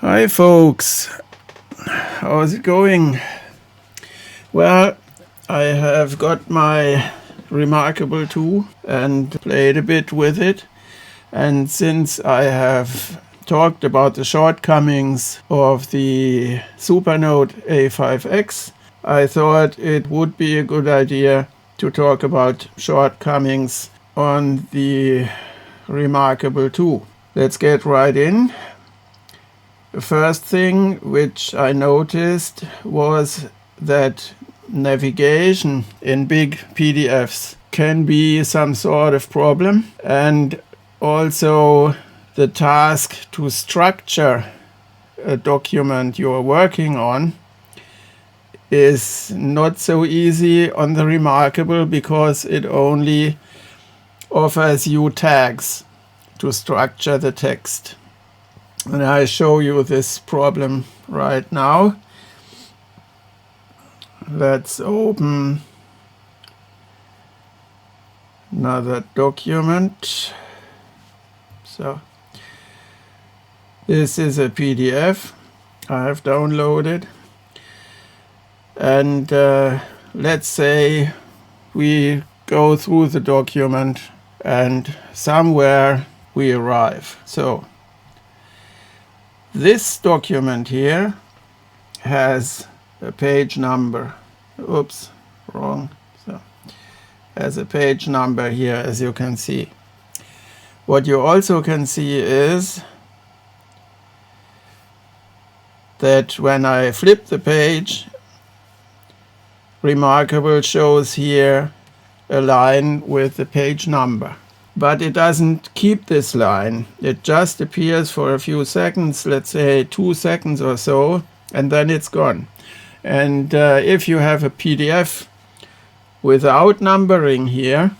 Hi folks, how's it going? Well, I have got my reMarkable 2 and played a bit with it, and since I have talked about the shortcomings of the Supernode A5X, I thought it would be a good idea to talk about shortcomings on the reMarkable 2. Let's get right in. The first thing which I noticed was that navigation in big PDFs can be some sort of problem, and also the task to structure a document you're working on is not so easy on the reMarkable because it only offers you tags to structure the text. And I show you this problem right now. Let's open another document. So this is a PDF I have downloaded, and let's say we go through the document and somewhere we arrive. So this document here has a page number. Oops, wrong. So has a page number here, as you can see. What you also can see is that when I flip the page, reMarkable shows here a line with the page number. But it doesn't keep this line. It just appears for a few seconds, let's say 2 seconds or so, and then it's gone. And if you have a PDF without numbering here,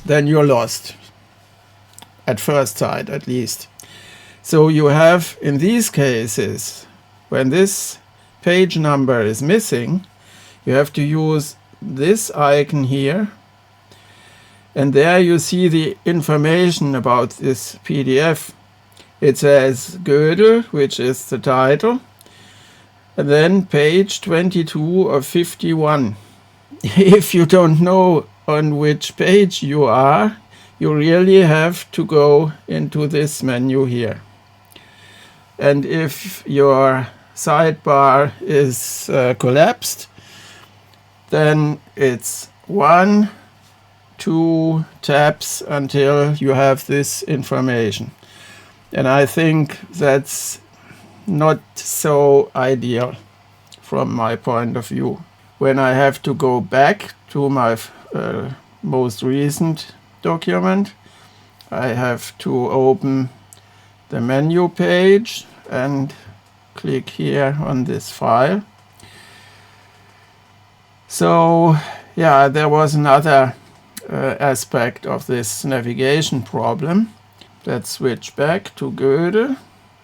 then you're lost, at first sight at least. So you have, in these cases, when this page number is missing, you have to use this icon here, and there you see the information about this PDF. It says Gödel, which is the title, and then page 22 of 51. If you don't know on which page you are, you really have to go into this menu here. And if your sidebar is collapsed, then it's 1, 2 tabs until you have this information. And I think that's not so ideal from my point of view. When I have to go back to my most recent document, I have to open the menu page and click here on this file. So yeah, there was another aspect of this navigation problem. Let's switch back to Gödel.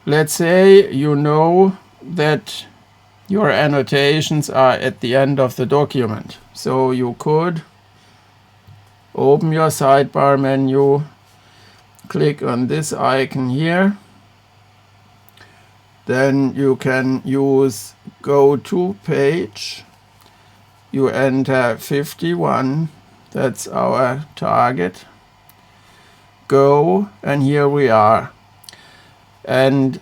Let's say you know that your annotations are at the end of the document. So you could open your sidebar menu, click on this icon here. Then you can use go to page. You enter 51. That's our target. Go, and here we are. And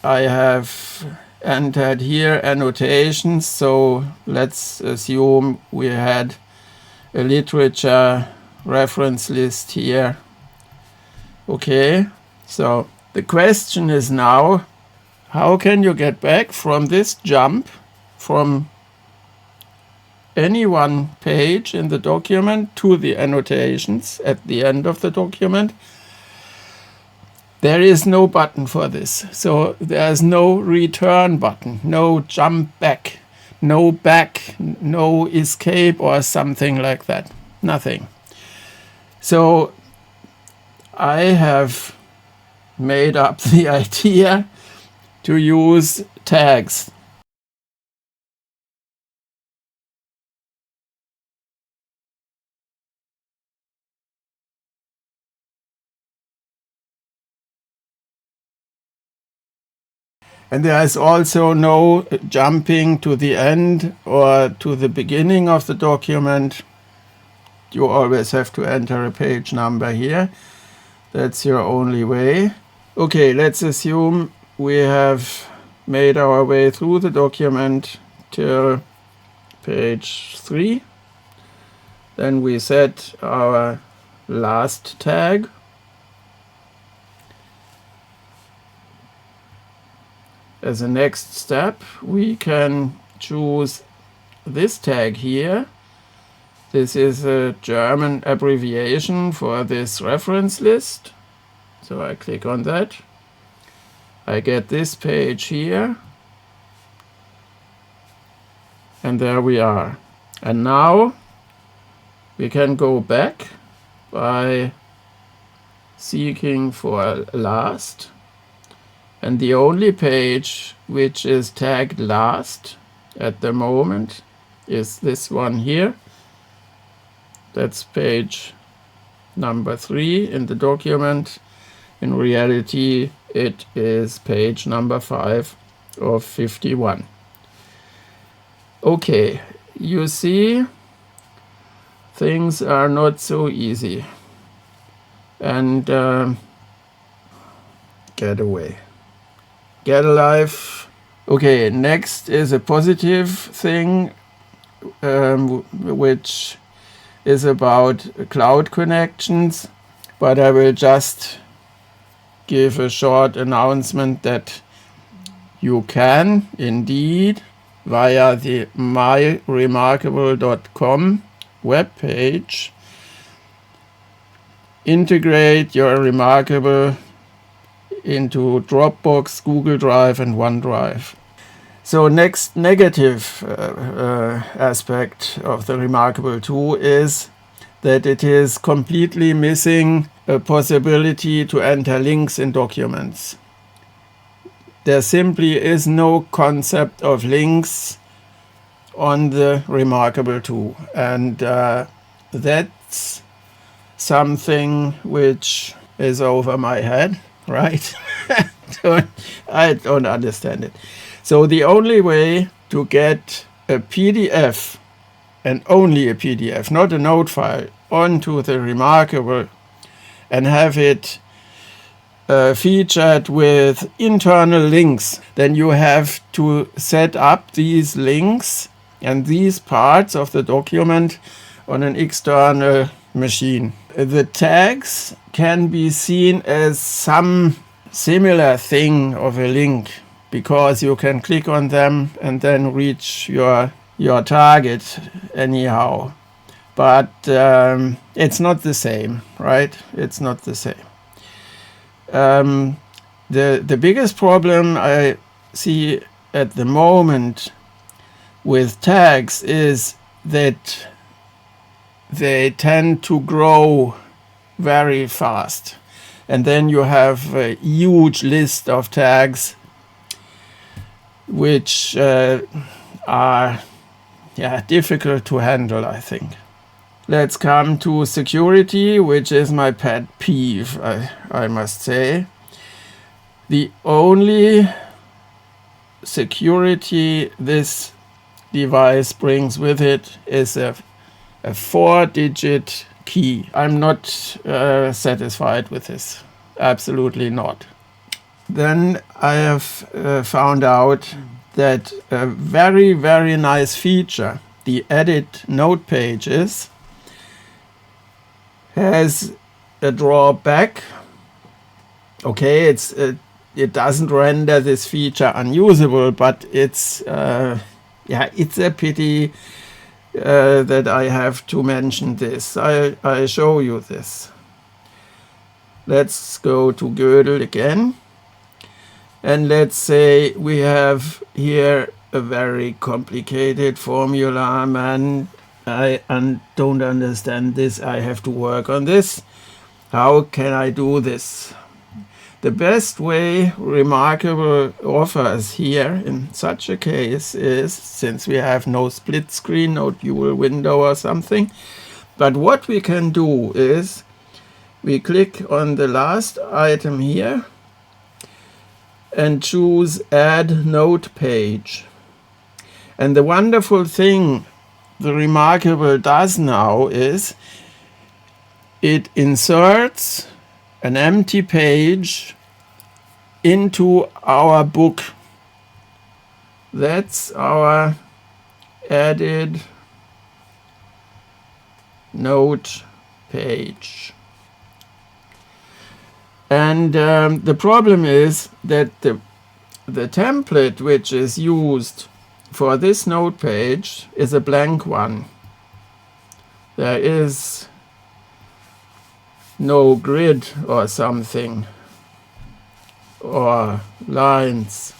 I have entered here annotations, so let's assume we had a literature reference list here. Okay, so the question is now, how can you get back from this jump from any one page in the document to the annotations at the end of the document? There is no button for this. So there's no return button, no jump back, no back, no escape or something like that. Nothing. So I have made up the idea to use tags. And there is also no jumping to the end or to the beginning of the document. You always have to enter a page number here. That's your only way. Okay, let's assume we have made our way through the document till page 3. Then we set our last tag. As a next step, we can choose this tag here. This is a German abbreviation for this reference list. So I click on that. I get this page here. And there we are. And now we can go back by seeking for last. And the only page which is tagged last at the moment is this one here. That's page number 3 in the document. In reality, it is page number 5 of 51. Okay, you see, things are not so easy. And get away. Get alive. Okay, next is a positive thing, which is about cloud connections, but I will just give a short announcement that you can indeed, via the myremarkable.com webpage, integrate your reMarkable into Dropbox, Google Drive, and OneDrive. So next negative aspect of the reMarkable 2 is that it is completely missing a possibility to enter links in documents. There simply is no concept of links on the reMarkable 2, and that's something which is over my head, right? I don't understand it. So the only way to get a PDF, and only a PDF, not a node file, onto the reMarkable and have it featured with internal links, then you have to set up these links and these parts of the document on an external machine. The tags can be seen as some similar thing of a link, because you can click on them and then reach your target anyhow. But it's not the same, right? It's not the same. The biggest problem I see at the moment with tags is that they tend to grow very fast. And then you have a huge list of tags which are difficult to handle, I think. Let's come to security, which is my pet peeve, I must say. The only security this device brings with it is a 4-digit key. I'm not satisfied with this. Absolutely not. Then I have found out that a very, very nice feature, the edit node pages, has a drawback. Okay, it doesn't render this feature unusable, but it's a pity that I have to mention this. I show you this. Let's go to Gödel again. And let's say we have here a very complicated formula. Man, I don't understand this. I have to work on this. How can I do this? The best way reMarkable offers here in such a case is, since we have no split screen, no dual window or something, but what we can do is we click on the last item here, and choose Add Note Page. And the wonderful thing the reMarkable does now is it inserts an empty page into our book. That's our added note page. And the problem is that the template which is used for this note page is a blank one. There is no grid or something, or lines,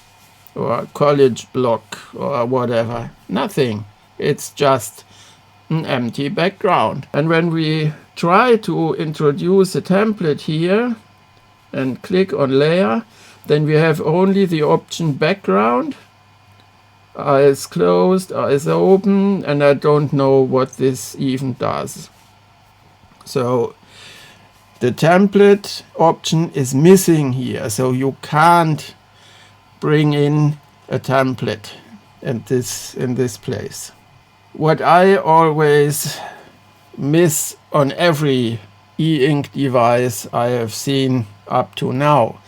or college block, or whatever. Nothing. It's just an empty background. And when we try to introduce a template here and click on layer, then we have only the option background, eyes closed, eyes open, and I don't know what this even does. So the template option is missing here, so you can't bring in a template in this place. What I always miss on every e-ink device I have seen up to now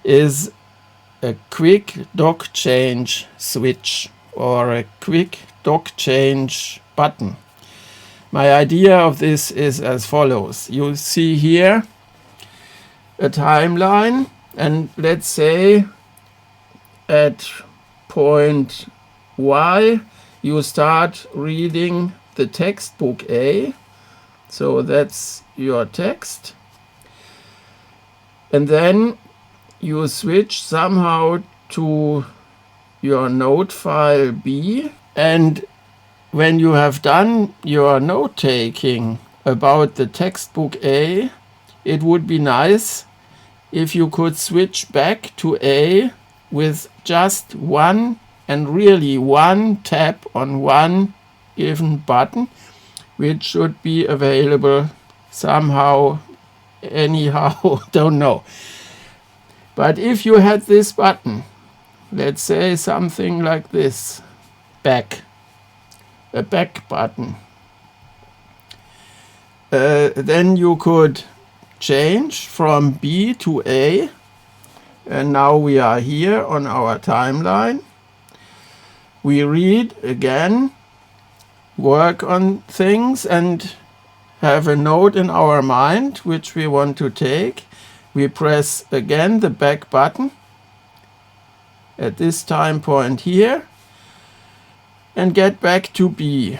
is a quick dock change switch or a quick dock change button. My idea of this is as follows. You see here a timeline, and let's say at point Y you start reading the textbook A, so that's your text, and then you switch somehow to your note file B, and when you have done your note taking about the textbook A, it would be nice if you could switch back to A with just one, and really one tap on one given button, which should be available somehow, anyhow, don't know. But if you had this button, let's say something like this, back, a back button, then you could change from B to A, and now we are here on our timeline. We read again, work on things, and have a note in our mind which we want to take. We press again the back button at this time point here and get back to B,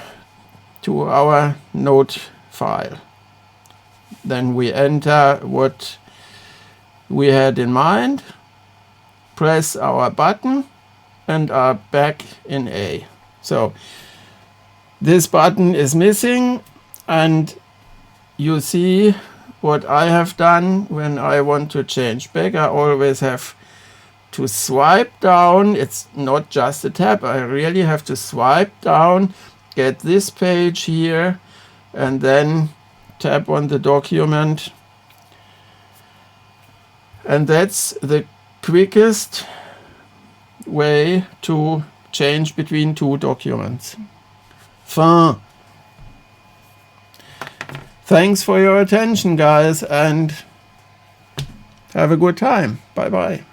to our note file. Then we enter what we had in mind, press our button, and are back in A. So this button is missing, and you see what I have done when I want to change back. I always have to swipe down. It's not just a tap. I really have to swipe down, get this page here, and then tap on the document. And that's the quickest way to change between two documents. Fin. Thanks for your attention, guys, and have a good time. Bye bye.